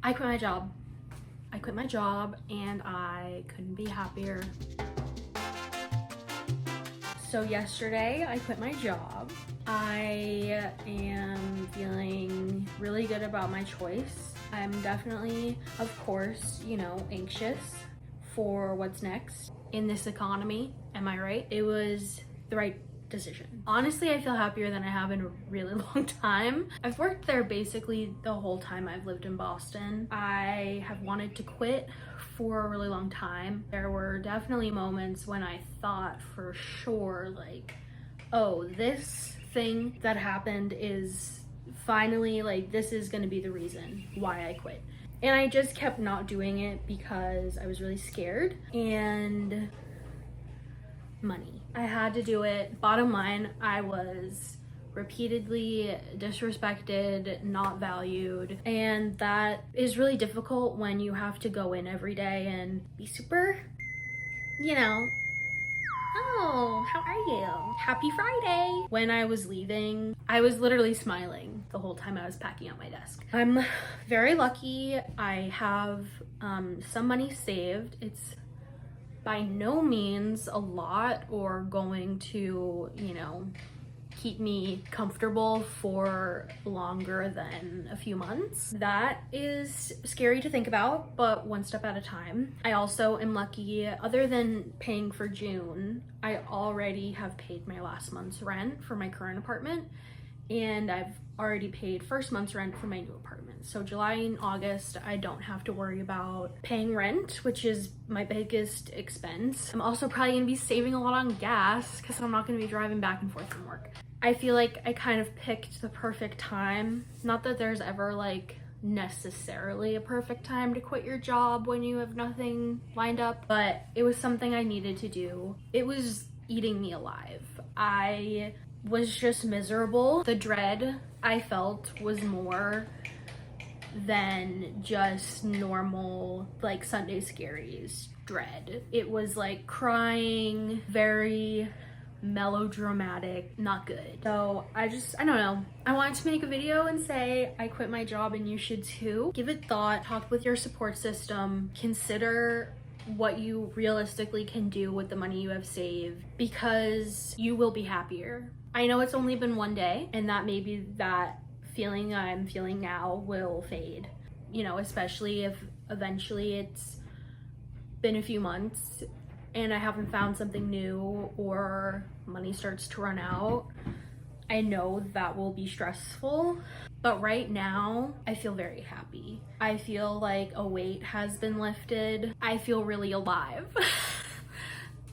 I quit my job. I quit my job and I couldn't be happier. So yesterday I quit my job. I am feeling really good about my choice. I'm definitely, of course, you know, anxious for what's next in this economy. Am I right? It was the right decision. Honestly, I feel happier than I have in a really long time. I've worked there basically the whole time I've lived in Boston. I have wanted to quit for a really long time. There were definitely moments when I thought for sure, like, oh, this thing that happened is finally, like, this is gonna be the reason why I quit. And I just kept not doing it because I was really scared and money. I had to do it. Bottom line, I was repeatedly disrespected, not valued, and that is really difficult when you have to go in every day and be super, you know, oh, how are you? Happy Friday. When I was leaving, I was literally smiling the whole time I was packing up my desk. I'm very lucky. I have some money saved. It's by no means a lot or going to, you know, keep me comfortable for longer than a few months. That is scary to think about, but one step at a time. I also am lucky, other than paying for June, I already have paid my last month's rent for my current apartment, and I've already paid first month's rent for my new apartment. So July and August, I don't have to worry about paying rent, which is my biggest expense. I'm also probably gonna be saving a lot on gas because I'm not gonna be driving back and forth from work. I feel like I kind of picked the perfect time. Not that there's ever like necessarily a perfect time to quit your job when you have nothing lined up, but it was something I needed to do. It was eating me alive. I was just miserable. The dread I felt was more than just normal, like, Sunday scaries dread. It was like crying, very melodramatic, not good. So I don't know. I wanted to make a video and say I quit my job and you should too. Give it thought, talk with your support system, consider what you realistically can do with the money you have saved, because you will be happier. I know it's only been one day, and that maybe that feeling I'm feeling now will fade, you know, especially if eventually it's been a few months and I haven't found something new or money starts to run out. I know that will be stressful, but right now I feel very happy. I feel like a weight has been lifted. I feel really alive.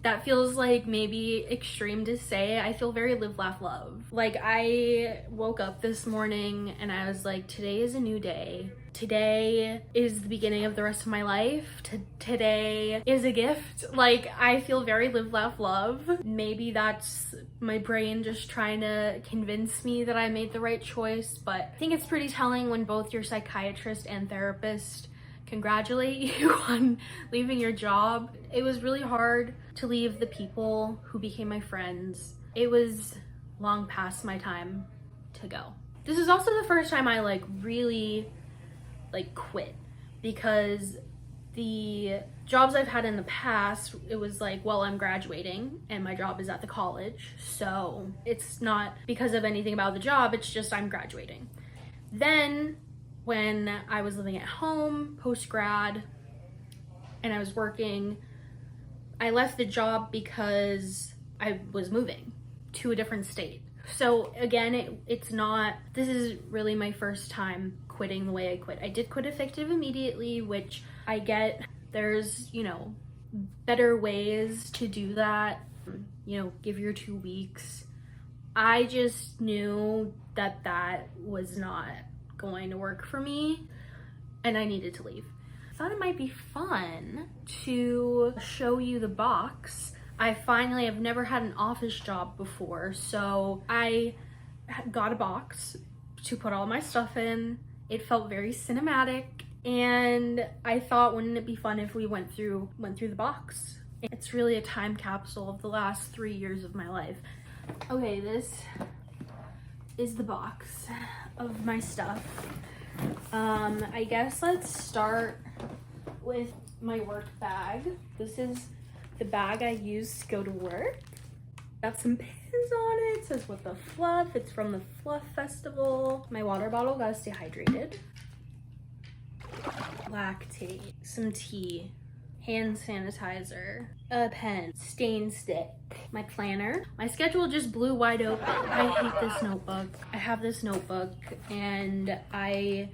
That feels like maybe extreme to say. I feel very live, laugh, love. Like, I woke up this morning and I was like, today is a new day. Today is the beginning of the rest of my life. Today is a gift. Like, I feel very live, laugh, love. Maybe that's my brain just trying to convince me that I made the right choice, but I think it's pretty telling when both your psychiatrist and therapist congratulate you on leaving your job. It was really hard to leave the people who became my friends. It was long past my time to go. This is also the first time I like really like quit, because the jobs I've had in the past, it was like, well, I'm graduating and my job is at the college, so it's not because of anything about the job, it's just I'm graduating. Then when I was living at home post-grad and I was working, I left the job because I was moving to a different state. So again, it's not, this is really my first time quitting the way I quit. I did quit effective immediately, which I get. There's, you know, better ways to do that. You know, give your 2 weeks. I just knew that that was not going to work for me and I needed to leave. I thought it might be fun to show you the box. I've never had an office job before, so I got a box to put all my stuff in. It felt very cinematic, and I thought, wouldn't it be fun if we went through the box? It's really a time capsule of the last 3 years of my life. Okay, this is the box of my stuff. I guess let's start with my work bag. This is the bag I use to go to work. Got some pins on it. It says What the Fluff. It's from the Fluff Festival. My water bottle, gotta stay hydrated. Lactate, some tea, hand sanitizer, a pen, stain stick, my planner. My schedule just blew wide open. I hate this notebook. I have this notebook and I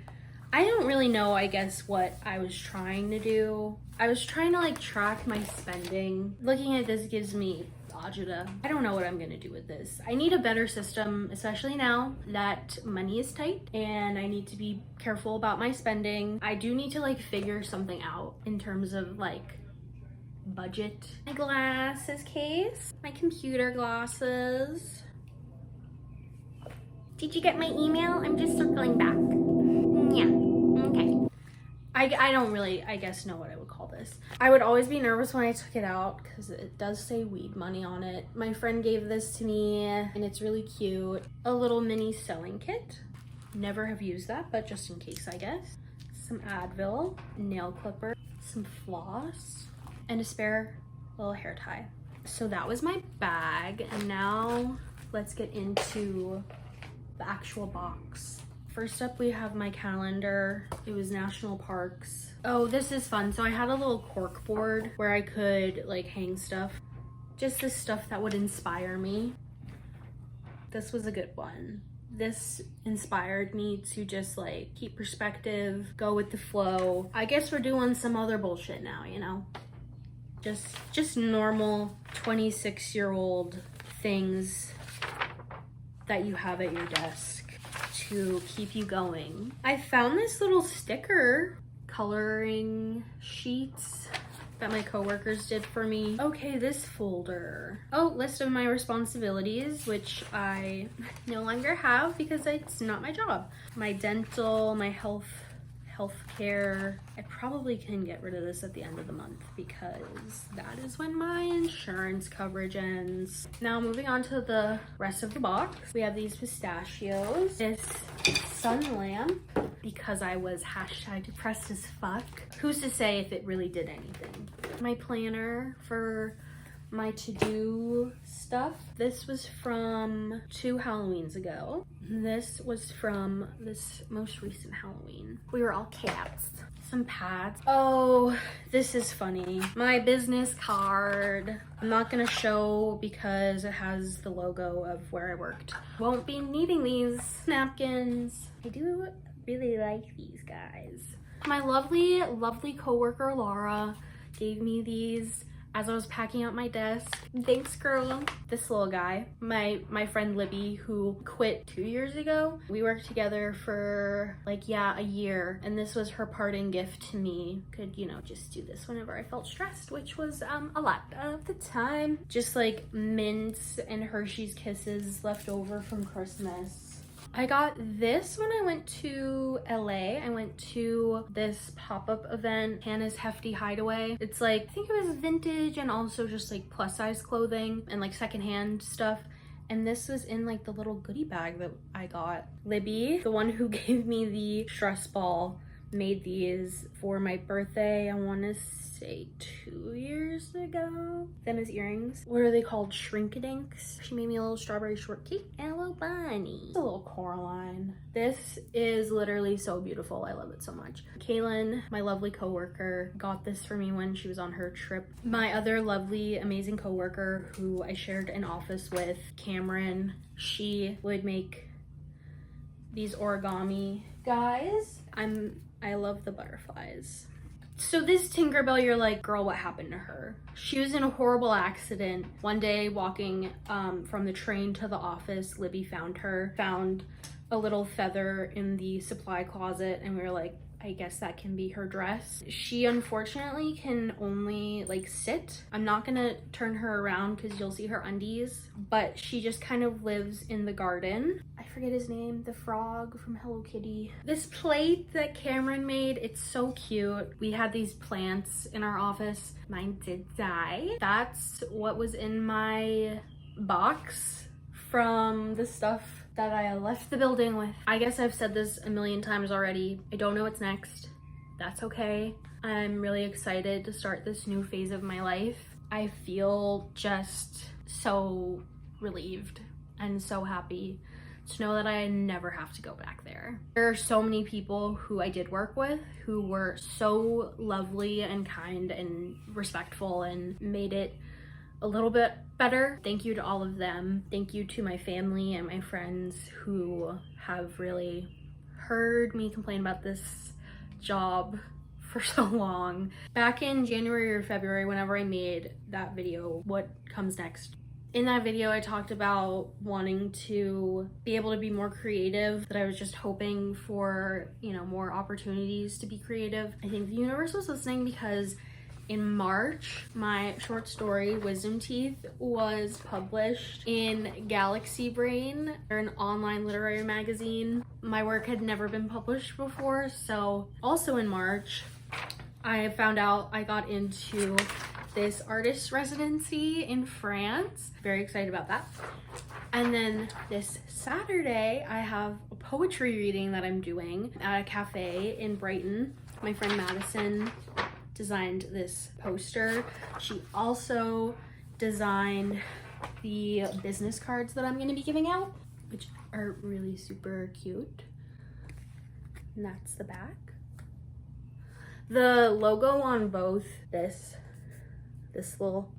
don't really know, I guess, what I was trying to do. I was trying to like track my spending. Looking at this gives me agita. I don't know what I'm gonna do with this. I need a better system, especially now that money is tight and I need to be careful about my spending. I do need to like figure something out in terms of like budget. My glasses case, my computer glasses. Did you get my email? I'm just circling back. Yeah, okay. I don't really, I guess, know what I would call this. I would always be nervous when I took it out because it does say weed money on it. My friend gave this to me and it's really cute. A little mini sewing kit. Never have used that, but just in case, I guess. Some Advil, nail clipper, some floss, and a spare little hair tie. So that was my bag, and now let's get into the actual box. First up, we have my calendar. It was national parks. Oh, this is fun. So I had a little cork board where I could like hang stuff. Just the stuff that would inspire me. This was a good one. This inspired me to just like keep perspective, go with the flow. I guess we're doing some other bullshit now, you know? Just normal 26-year-old things that you have at your desk to keep you going. I found this little sticker coloring sheets that my coworkers did for me. Okay, this folder. Oh, list of my responsibilities, which I no longer have because it's not my job. My dental, my healthcare. I probably can get rid of this at the end of the month because that is when my insurance coverage ends. Now moving on to the rest of the box. We have these pistachios, this sun lamp because I was hashtag depressed as fuck. Who's to say if it really did anything? My planner for my to-do stuff. This was from 2 Halloweens ago. This was from this most recent Halloween. We were all cats. Some pads. Oh, this is funny. My business card. I'm not gonna show because it has the logo of where I worked. Won't be needing these napkins. I do really like these guys. My lovely, lovely coworker Laura gave me these as I was packing out my desk. Thanks, girl. This little guy, my friend Libby, who quit 2 years ago. We worked together for like, yeah, a year. And this was her parting gift to me. Could, you know, just do this whenever I felt stressed, which was a lot of the time. Just like mints and Hershey's Kisses left over from Christmas. I got this when I went to LA. I went to this pop-up event, Hannah's Hefty Hideaway. It's like, I think it was vintage and also just like plus size clothing and like secondhand stuff. And this was in like the little goodie bag that I got. Libby, the one who gave me the stress ball, made these for my birthday, I want to say 2 years ago. Them as earrings. What are they called? Shrinkadinks. She made me a little strawberry shortcake and a little bunny. A little Coraline. This is literally so beautiful. I love it so much. Kaylin, my lovely coworker, got this for me when she was on her trip. My other lovely, amazing coworker who I shared an office with, Cameron, she would make these origami guys. I love the butterflies. So this Tinkerbell, you're like, girl, what happened to her? She was in a horrible accident. One day walking from the train to the office, Libby found a little feather in the supply closet, and we were like, I guess that can be her dress. She unfortunately can only like sit. I'm not gonna turn her around because you'll see her undies, but she just kind of lives in the garden. I forget his name, the frog from Hello Kitty. This plate that Cameron made, it's so cute. We had these plants in our office. Mine did die. That's what was in my box from the stuff that I left the building with. I guess I've said this a million times already. I don't know what's next. That's okay. I'm really excited to start this new phase of my life. I feel just so relieved and so happy to know that I never have to go back there. There are so many people who I did work with who were so lovely and kind and respectful and made it a little bit better. Thank you to all of them. Thank you to my family and my friends who have really heard me complain about this job for so long. Back in January or February, whenever I made that video, what comes next? In that video, I talked about wanting to be able to be more creative, that I was just hoping for, you know, more opportunities to be creative. I think the universe was listening because in March, my short story, Wisdom Teeth, was published in Galaxy Brain, or an online literary magazine. My work had never been published before, so also in March, I found out I got into this artist residency in France. Very excited about that. And then this Saturday, I have a poetry reading that I'm doing at a cafe in Brighton. My friend Madison designed this poster. She also designed the business cards that I'm gonna be giving out, which are really super cute. And that's the back. The logo on both this little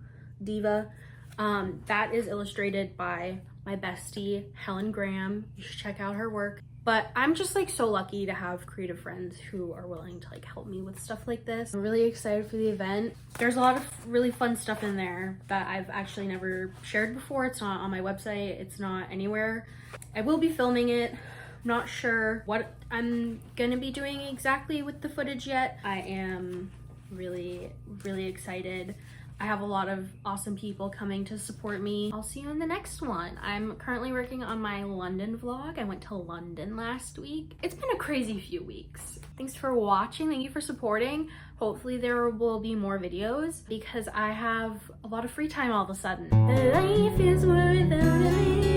diva, that is illustrated by my bestie, Helen Graham. You should check out her work. But I'm just like so lucky to have creative friends who are willing to like help me with stuff like this. I'm really excited for the event. There's a lot of really fun stuff in there that I've actually never shared before. It's not on my website, it's not anywhere. I will be filming it. I'm not sure what I'm gonna be doing exactly with the footage yet. I am really, really excited. I have a lot of awesome people coming to support me. I'll see you in the next one. I'm currently working on my London vlog. I went to London last week. It's been a crazy few weeks. Thanks for watching. Thank you for supporting. Hopefully there will be more videos because I have a lot of free time all of a sudden. Life is worth a million.